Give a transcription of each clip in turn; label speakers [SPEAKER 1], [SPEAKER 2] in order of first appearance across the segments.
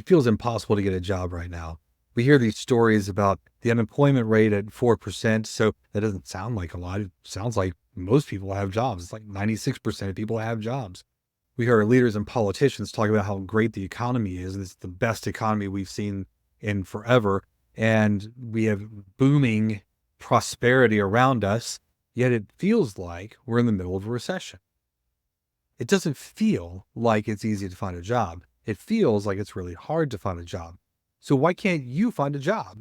[SPEAKER 1] It feels impossible to get a job right now. We hear these stories about the unemployment rate at 4%. So that doesn't sound like a lot. It sounds like most people have jobs. It's like 96% of people have jobs. We hear our leaders and politicians talk about how great the economy is. It's the best economy we've seen in forever. And we have booming prosperity around us. Yet it feels like we're in the middle of a recession. It doesn't feel like it's easy to find a job. It feels like it's really hard to find a job. So why can't you find a job?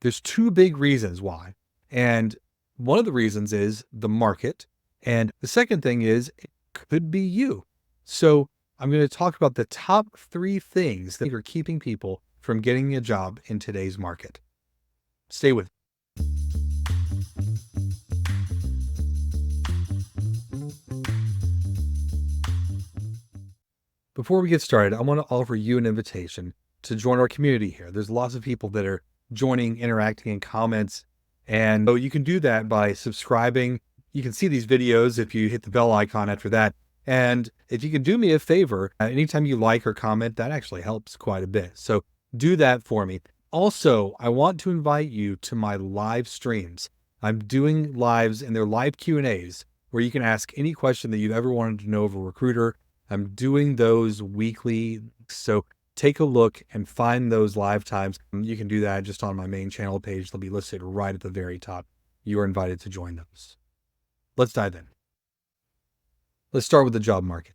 [SPEAKER 1] There's two big reasons why. And one of the reasons is the market. And the second thing is it could be you. So I'm going to talk about the top 3 things that are keeping people from getting a job in today's market. Stay with me. Before we get started, I want to offer you an invitation to join our community here. There's lots of people that are joining, interacting in comments. And so you can do that by subscribing. You can see these videos if you hit the bell icon after that. And if you can do me a favor, anytime you like or comment, that actually helps quite a bit. So do that for me. Also, I want to invite you to my live streams. I'm doing lives and they're live Q&As where you can ask any question that you've ever wanted to know of a recruiter. I'm doing those weekly. So take a look and find those live times. You can do that just on my main channel page. They'll be listed right at the very top. You are invited to join those. Let's dive in. Let's start with the job market.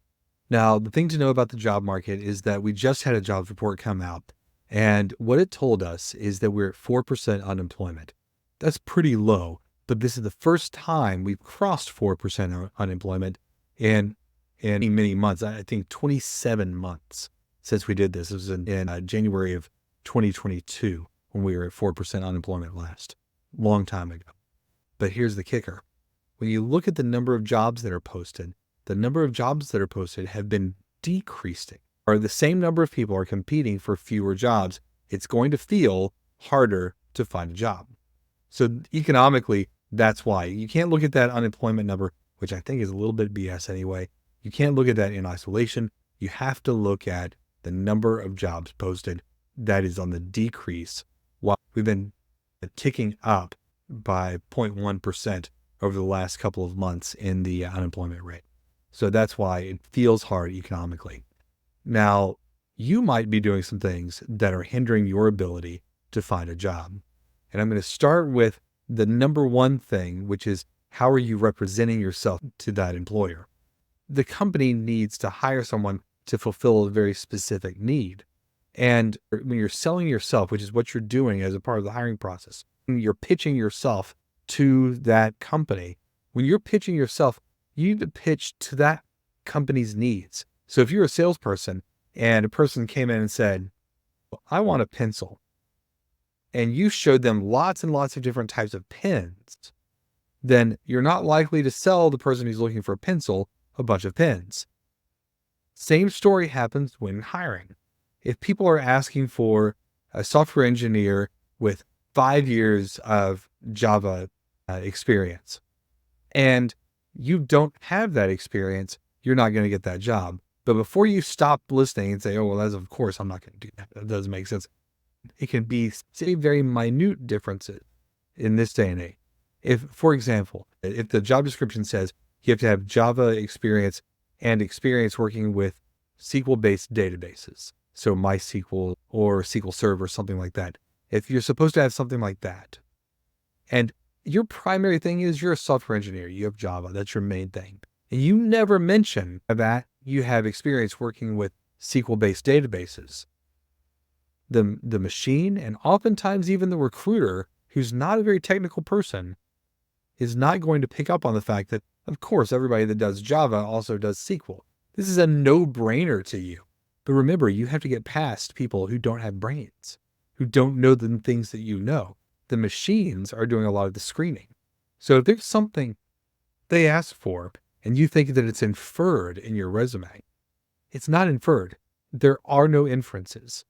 [SPEAKER 1] Now, the thing to know about the job market is that we just had a jobs report come out. And what it told us is that we're at 4% unemployment. That's pretty low, but this is the first time we've crossed 4% unemployment in many months. I think 27 months since we did this. It was in January of 2022 when we were at 4% unemployment last. Long time ago. But here's the kicker. When you look at the number of jobs that are posted, the number of jobs that are posted have been decreasing. Or the same number of people are competing for fewer jobs. It's going to feel harder to find a job. So economically, that's why. You can't look at that unemployment number, which I think is a little bit BS anyway. You can't look at that in isolation. You have to look at the number of jobs posted that is on the decrease while we've been ticking up by 0.1% over the last couple of months in the unemployment rate. So that's why it feels hard economically. Now, you might be doing some things that are hindering your ability to find a job. And I'm going to start with the number one thing, which is how are you representing yourself to that employer? The company needs to hire someone to fulfill a very specific need. And when you're selling yourself, which is what you're doing as a part of the hiring process, you're pitching yourself to that company. When you're pitching yourself, you need to pitch to that company's needs. So if you're a salesperson and a person came in and said, I want a pencil, and you showed them lots and lots of different types of pens, then you're not likely to sell the person who's looking for a pencil a bunch of pens. Same story happens when hiring. If people are asking for a software engineer with 5 years of Java experience, and you don't have that experience, you're not going to get that job. But before you stop listening and say, oh, well, that's of course, I'm not going to do that. That doesn't make sense. It can be, say, very minute differences in this day and age. If, for example, if the job description says you have to have Java experience and experience working with SQL-based databases, so MySQL or SQL Server, something like that. If you're supposed to have something like that, and your primary thing is you're a software engineer, you have Java, that's your main thing, and you never mention that you have experience working with SQL-based databases, the machine, and oftentimes even the recruiter, who's not a very technical person, is not going to pick up on the fact that, of course, everybody that does Java also does SQL. This is a no-brainer to you. But remember, you have to get past people who don't have brains, who don't know the things that you know. The machines are doing a lot of the screening. So if there's something they ask for and you think that it's inferred in your resume, it's not inferred. There are no inferences.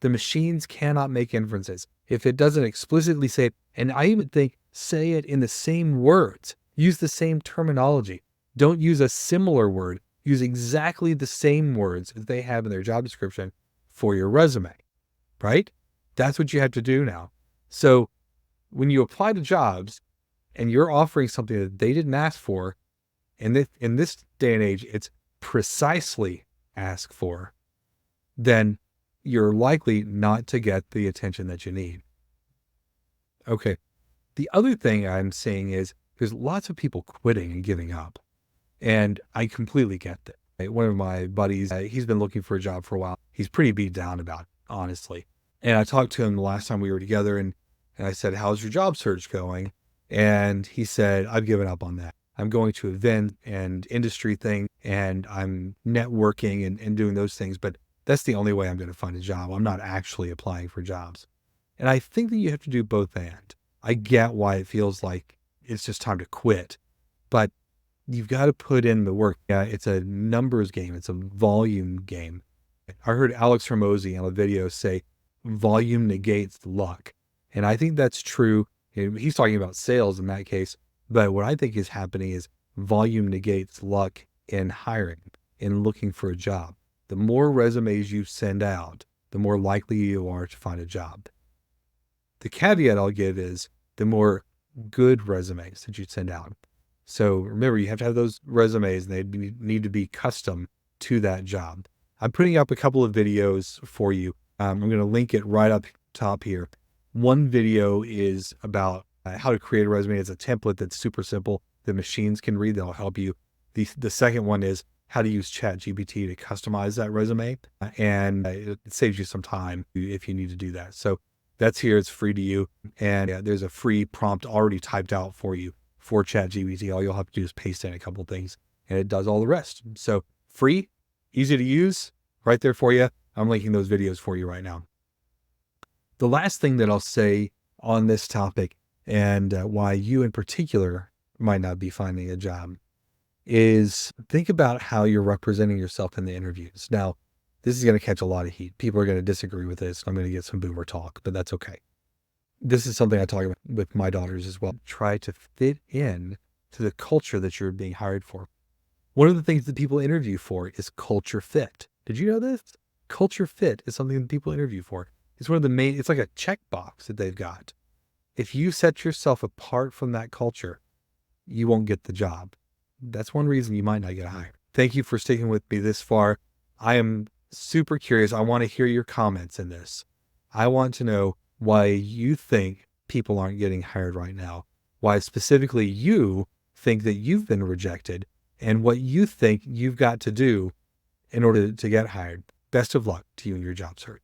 [SPEAKER 1] The machines cannot make inferences. If it doesn't explicitly say it, and I even think say it in the same words, use the same terminology. Don't use a similar word. Use exactly the same words that they have in their job description for your resume, right? That's what you have to do now. So when you apply to jobs and you're offering something that they didn't ask for, and in this day and age, it's precisely asked for, then you're likely not to get the attention that you need. Okay. The other thing I'm seeing is there's lots of people quitting and giving up. And I completely get that. One of my buddies, he's been looking for a job for a while. He's pretty beat down about it, honestly. And I talked to him the last time we were together, and I said, how's your job search going? And he said, I've given up on that. I'm going to event and industry thing, and I'm networking and doing those things. But that's the only way I'm going to find a job. I'm not actually applying for jobs. And I think that you have to do both and. I get why it feels like it's just time to quit, but you've got to put in the work. Yeah, it's a numbers game. It's a volume game. I heard Alex Hormozy on a video say volume negates luck. And I think that's true. He's talking about sales in that case. But what I think is happening is volume negates luck in hiring, in looking for a job. The more resumes you send out, the more likely you are to find a job. The caveat I'll give is the more good resumes that you send out. So remember, you have to have those resumes and they need to be custom to that job. I'm putting up a couple of videos for you. I'm going to link it right up top here. One video is about how to create a resume. It's a template that's super simple. The machines can read. They'll help you. The second one is how to use ChatGPT to customize that resume. And it saves you some time if you need to do that. So that's here. It's free to you. And there's a free prompt already typed out for you for ChatGPT. All you'll have to do is paste in a couple things and it does all the rest. So free, easy to use, right there for you. I'm linking those videos for you right now. The last thing that I'll say on this topic and why you in particular might not be finding a job is think about how you're representing yourself in the interviews. Now, this is going to catch a lot of heat. People are going to disagree with this. I'm going to get some boomer talk, but that's okay. This is something I talk about with my daughters as well. Try to fit in to the culture that you're being hired for. One of the things that people interview for is culture fit. Did you know this? Culture fit is something that people interview for. It's one of the main, it's like a checkbox that they've got. If you set yourself apart from that culture, you won't get the job. That's one reason you might not get hired. Thank you for sticking with me this far. I am super curious. I want to hear your comments in this. I want to know why you think people aren't getting hired right now, why specifically you think that you've been rejected, and what you think you've got to do in order to get hired. Best of luck to you in your job search.